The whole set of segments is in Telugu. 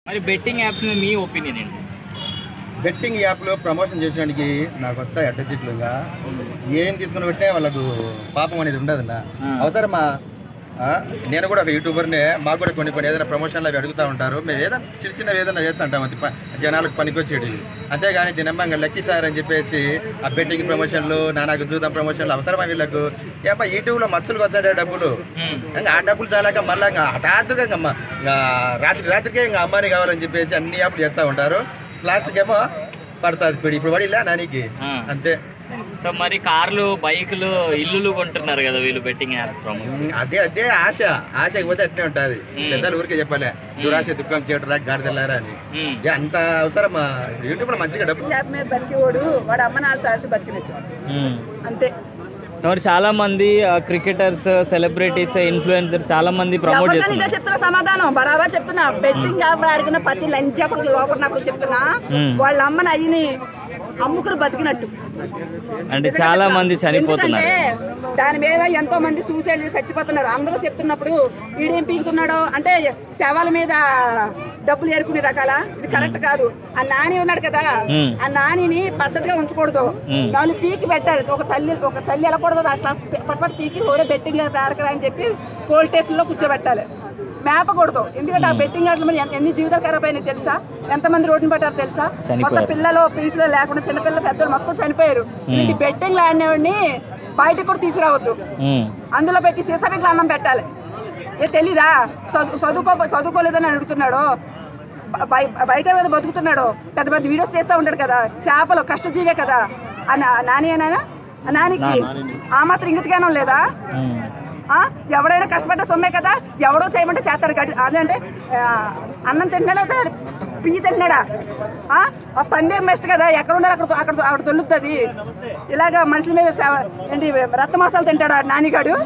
మరి బెట్టింగ్ యాప్స్ మీద మీ ఒపీనియన్ ఏంటి? బెట్టింగ్ యాప్లో ప్రమోషన్ చేసేవానికి నాకు వచ్చాయి అడ్డదిట్లుగా ఏం తీసుకుని పెట్టే వాళ్ళకు పాపం అనేది ఉండదన్నా అవసరమా. నేను కూడా ఒక యూట్యూబర్నే, మాకు కూడా కొన్ని ఏదైనా ప్రమోషన్లు అవి అడుగుతూ ఉంటారు. మేము ఏదైనా చిన్న ఏదైనా చేస్తూ ఉంటాం, అది జనాలకు పనికొచ్చేది. అంతేగాని దినంబంగా లెక్కించారని చెప్పేసి ఆ బెట్టింగ్ ప్రమోషన్లు, నానాకు చూద్దాం ప్రమోషన్లు అవసరమా వీళ్ళకు? ఏపా యూట్యూబ్లో మచ్చులు వచ్చాడే డబ్బులు, ఇంకా ఆ డబ్బులు చాలాక మళ్ళీ ఇంకా హఠాత్తుగా ఇంకా రాత్రికే ఇంకా అమ్మాని కావాలని చెప్పేసి అన్ని యాప్లు చేస్తూ ఉంటారు. లాస్ట్కి ఏమో పడుతుంది ఇప్పుడు పడిలే నానికి అంతే. సో మరి కార్లు, బైకులు, ఇల్లులు కొంటున్నారు కదా వీళ్ళు బెట్టింగ్ యాప్స్ ప్రమోషన్. అదే ఆశకి పోతే అట్నే ఉంటుంది. పెద్దలు ఊరికే చెప్పలే దురాశ దుఃఖం చేయడం రాక గాడి తెల్లారా అని. అంత అవసరమా? యూట్యూబ్ లో మంచిగా డబ్బు బతికేవాడు వాడు అమ్మ నాలుగు ఆశ బతికినట్టు అంతే. మరి చాలా మంది క్రికెటర్స్, సెలబ్రిటీస్, ఇన్ఫ్లుయెన్సర్స్ చాలా మంది ప్రమోట్ చేస్తున్నారు. చెప్తున్నా సమాధానం బరాబర్ చెప్తున్నా. బెట్టింగ్ యాప్ ఆడిన ప్రతి లంచ్ అప్పుడు లోపడినప్పుడు చెప్తున్నా వాళ్ళ అమ్మని అయ్యని అమ్ముకుని బతికినట్టు. అంటే చాలా మంది చనిపోతున్నారు. దాని మీద ఎంతో మంది సూసైడ్ చేసి చచ్చిపోతున్నారు. అందరూ చెప్తున్నప్పుడు వీడేం పీకుతున్నాడో అంటే శవాల మీద డబ్బులు ఏరుకునే రకాల ఇది కరెక్ట్ కాదు. ఆ నాని ఉన్నాడు కదా, ఆ నానిని పద్ధతిగా ఉంచకూడదు. వాళ్ళు పీకి పెట్టారు. ఒక తల్లి వెళ్ళకూడదు అట్లా పట్టుపట్టు పీకి ఓరే బెట్టింగ్ ఆడకరా అని చెప్పి పోలీస్ స్టేషన్ లో కూర్చోబెట్టాలి, మేపకూడదు. ఎందుకంటే ఆ బెట్టింగ్ ఆటలు మరి ఎన్ని జీవితాలు ఖరాబ్ అయినాయి తెలుసా? ఎంతమంది రోడ్డుని పట్టారు తెలుసా? మొత్తం పిల్లలు పీసులో లేకుండా చిన్నపిల్లలు పెద్దలు మొత్తం చనిపోయారు. ఈ బెట్టింగ్ ఆడినవాడిని బయటకు కూడా తీసుకురావద్దు, అందులో పెట్టి సీసాపెట్లు అన్నం పెట్టాలి. తెలీదా? చదువుకోలేదని అడుగుతున్నాడు, బయట కదా బతుకుతున్నాడు, పెద్ద పెద్ద వీడియోస్ చేస్తూ ఉంటాడు కదా. చేపలు కష్టజీవే కదా. నాని అయినా నానికి ఆ మాత్రం ఇంగితగానం లేదా? ఎవడైనా కష్టపడ్డ సొమ్మే కదా, ఎవడో చేయమంటే చేస్తాడు. అదంటే అన్నం తింటున్నాడా, పియ్యి తింటున్నాడా? ఆ పందేం బెస్ట్ కదా, ఎక్కడ ఉండాలి అక్కడ దొల్లుతుంది. ఇలాగా మనుషుల మీద ఏంటి రక్తమాసాలు తింటాడా నానిగాడు?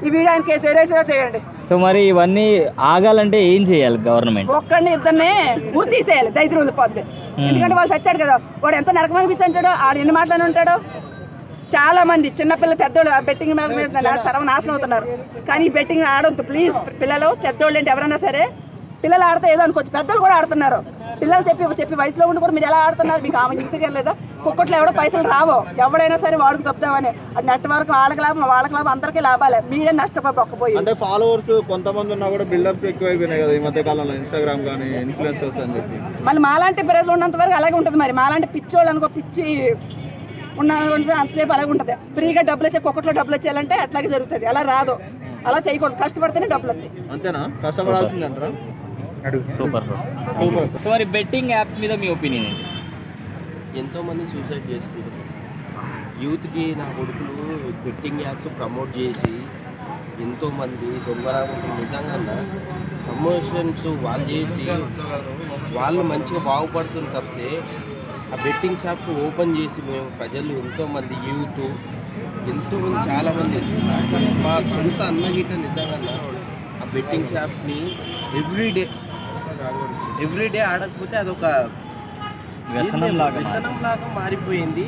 ఈ వీడియో ఆయన కేసు ఏరేసో చేయండి. సో మరి ఇవన్నీ ఆగాలంటే ఏం చేయాలి గవర్నమెంట్? ఒక్కడిని ఇద్దరిని ఊరు తీసేయాలి, దైత్యం వదిలిపోద్ది. ఎందుకంటే వాళ్ళు చచ్చాడు కదా, వాడు ఎంత నరకం అనిపించాడు, ఆడు ఎన్ని మాటలు ఉంటాడు. చాలా మంది చిన్నపిల్లలు పెద్దోళ్ళు బెట్టింగ్ మీద సర్వనాశనం అవుతున్నారు. కానీ బెట్టింగ్ ఆడొద్దు ప్లీజ్. పిల్లలు పెద్దోళ్ళు ఏంటి ఎవరైనా సరే పిల్లలు ఆడితే ఏదో అనుకోవచ్చు, పెద్దలు కూడా ఆడుతున్నారు. పిల్లలు చెప్పి వయసులో ఉండి కూడా మీరు ఎలా ఆడుతున్నారు? మీకు ఆమె ఇంటికి లేదా? కుక్కట్లో ఎవడో పైసలు రావో, ఎవడైనా సరే వాడికి తప్పుదామని నెట్వర్క్ వాళ్ళకి లాభం అందరికీ లాభాలే, మీరే నష్టపోయి. అంటే ఫాలోవర్స్ కొంతమంది ఉన్నా కూడా బిల్డప్స్ ఎక్కువైపోయినాయి కదా ఈ మధ్య కాలంలో, ఇన్స్టాగ్రామ్ కానీ ఇన్ఫ్లుయెన్సర్స్ అని చెప్పి. మళ్ళీ మాలాంటి ప్రైజ్లో ఉన్నంత వరకు అలాగే ఉంటుంది. మరి మాలాంటి పిచ్చోళ్ళు అనుకో, పిచ్చి ఉన్నాను అంతసేపు అలాగే ఉంటుంది. ఫ్రీగా డబ్బులు వచ్చే కుక్కట్లో డబ్బులు వచ్చేయాలంటే అట్లాగే జరుగుతుంది. అలా రాదు, అలా చేయకూడదు. కష్టపడితేనే డబ్బులు వస్తాయి. అంతేనా? కష్టపడాల్సింది అంటారా? సూపర్. సో మరి బెట్టింగ్ యాప్స్ మీద మీ ఒపీనియన్ ఏంటి? ఎంతోమంది సూసైడ్ చేసుకుంటారు. యూత్కి నా కొడుకులు బెట్టింగ్ యాప్స్ ప్రమోట్ చేసి ఎంతోమంది దొంగరాములు నిజంగా ప్రమోషన్స్ వాళ్ళు చేసి వాళ్ళు మంచిగా బాగుపడుతుంది. తప్పితే ఆ బెట్టింగ్ షాప్స్ ఓపెన్ చేసి మేము ప్రజలు ఎంతోమంది యూత్ ఎంతోమంది చాలామంది మా సొంత అన్న గిట్ట నిజంగా ఆ బెట్టింగ్ షాప్ని ఎవ్రీడే ఆడకపోతే అదొక వ్యసనంలాగా మారిపోయింది.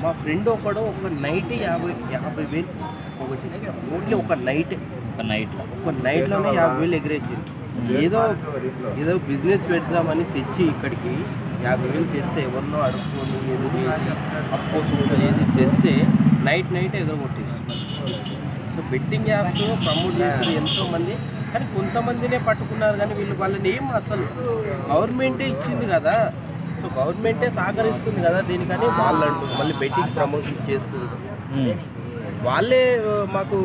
మా ఫ్రెండ్ ఒకడు ఒక నైట్ 50,000 ఒకటి ఓన్లీ ఒక నైట్లోనే 50,000 ఎగరేసింది. ఏదో బిజినెస్ పెడదామని తెచ్చి ఇక్కడికి 50,000 తెస్తే ఎవరినో అడుక్కొని ఏదో చేసి అప్పో సూపర్ చేసి తెస్తే నైట్ ఎగరగొట్టేసి. సో బెట్టింగ్ యాప్స్ ప్రమోట్ చేస్తారు ఎంతోమంది, కానీ కొంతమందినే పట్టుకున్నారు. కానీ వాళ్ళని ఏం అసలు గవర్నమెంటే ఇచ్చింది కదా, సో గవర్నమెంటే సహకరిస్తుంది కదా దీనికని వాళ్ళు అంటారు. మళ్ళీ బెట్టింగ్ ప్రమోషన్ చేస్తుండ్రు, వాళ్ళే మాకు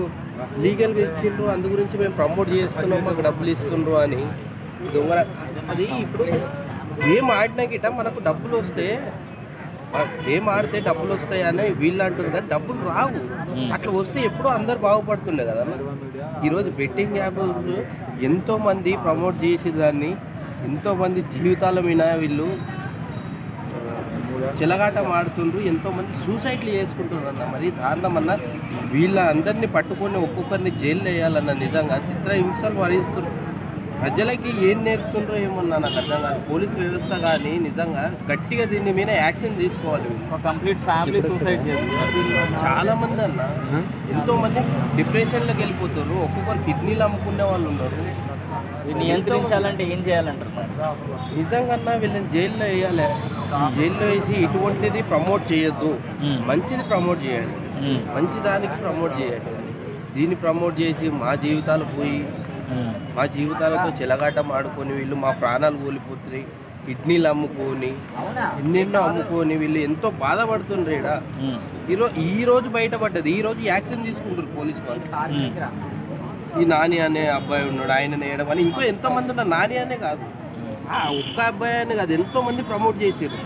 లీగల్గా ఇచ్చిండ్రు, అందు గురించి మేము ప్రమోట్ చేస్తున్నాం, మాకు డబ్బులు ఇస్తుండ్రు అని. దొంగ అది ఇప్పుడు గేమ్ ఆడినా గిట్ట మనకు డబ్బులు వస్తే, గేమ్ ఆడితే డబ్బులు వస్తాయి అని వీళ్ళు అంటారు, కానీ డబ్బులు రావు. అట్లా వస్తే ఎప్పుడూ అందరు బాగుపడుతుండే కదా. ఈరోజు బెట్టింగ్ యాప్ ఎంతోమంది ప్రమోట్ చేసి దాన్ని ఎంతోమంది జీవితాల మీద వీళ్ళు చెలగాటం ఆడుతుండ్రు, ఎంతోమంది సూసైడ్లు చేసుకుంటున్నారు అన్న. మరి దారుణం అన్న, వీళ్ళ అందరినీ పట్టుకొని ఒక్కొక్కరిని జైలు వేయాలన్న. నిజంగా చిత్రహింసలు భరిస్తున్నారు. ప్రజలకి ఏం నేర్పుతుండ్రో ఏమన్నా నాకు అర్థం కాదు. పోలీస్ వ్యవస్థ కానీ నిజంగా గట్టిగా దీని మీద యాక్షన్ తీసుకోవాలి. కంప్లీట్ ఫ్యామిలీ సూసైడ్ చేసుకున్నారు చాలామంది అన్న, ఎంతోమంది డిప్రెషన్లోకి వెళ్ళిపోతారు. ఒక్కొక్కరు కిడ్నీలు అమ్ముకునే వాళ్ళు ఉన్నారు, నియంత్రించాలంటే ఏం చేయాలంటారు? నిజంగా వీళ్ళని జైల్లో వేయాలి. జైల్లో వేసి ఇటువంటిది ప్రమోట్ చేయొద్దు, మంచిది ప్రమోట్ చేయాలి, మంచి దానికి ప్రమోట్ చేయాలి. దీన్ని ప్రమోట్ చేసి మా జీవితాలు పోయి మా జీవితాలతో చెలగాటం ఆడుకొని వీళ్ళు మా ప్రాణాలు కోల్పోతున్నాయి, కిడ్నీలు అమ్ముకొని ఎన్నెన్నో అమ్ముకొని వీళ్ళు ఎంతో బాధపడుతుండ్రు. ఈ రోజు బయటపడ్డది, ఈ రోజు యాక్షన్ తీసుకుంటారు పోలీసు వాళ్ళు. ఈ నాని అనే అబ్బాయి ఉన్నాడు, ఆయన నేయడం అని ఇంకో ఎంతో మంది ఉన్నారు. నాని అనే కాదు, ఒక్క అబ్బాయి అనే కాదు, ఎంతో మంది ప్రమోట్ చేసారు,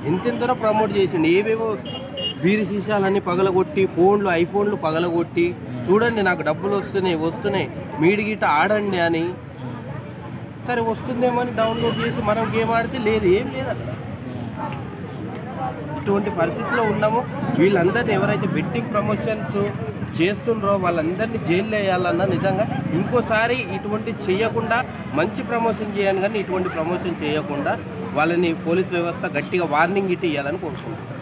ఎంతెంతనో ప్రమోట్ చేసిండు. ఏవేవో బీరి సీసాలన్నీ పగలగొట్టి, ఐఫోన్లు పగలగొట్టి, చూడండి నాకు డబ్బులు వస్తున్నాయి మీడి గిట్ట ఆడండి అని. సరే వస్తుందేమో అని డౌన్లోడ్ చేసి మనం గేమ్ ఆడితే లేదు, ఏం లేదు అక్కడ. ఇటువంటి పరిస్థితిలో ఉన్నాము. వీళ్ళందరినీ ఎవరైతే బెట్టింగ్ ప్రమోషన్స్ చేస్తుండ్రో వాళ్ళందరినీ జైల్లో వేయాలన్నా నిజంగా ఇంకోసారి ఇటువంటి చేయకుండా మంచి ప్రమోషన్ చేయాలి, కానీ ఇటువంటి ప్రమోషన్ చేయకుండా వాళ్ళని పోలీస్ వ్యవస్థ గట్టిగా వార్నింగ్ ఇవ్వాలని కోరుకుంటున్నాను.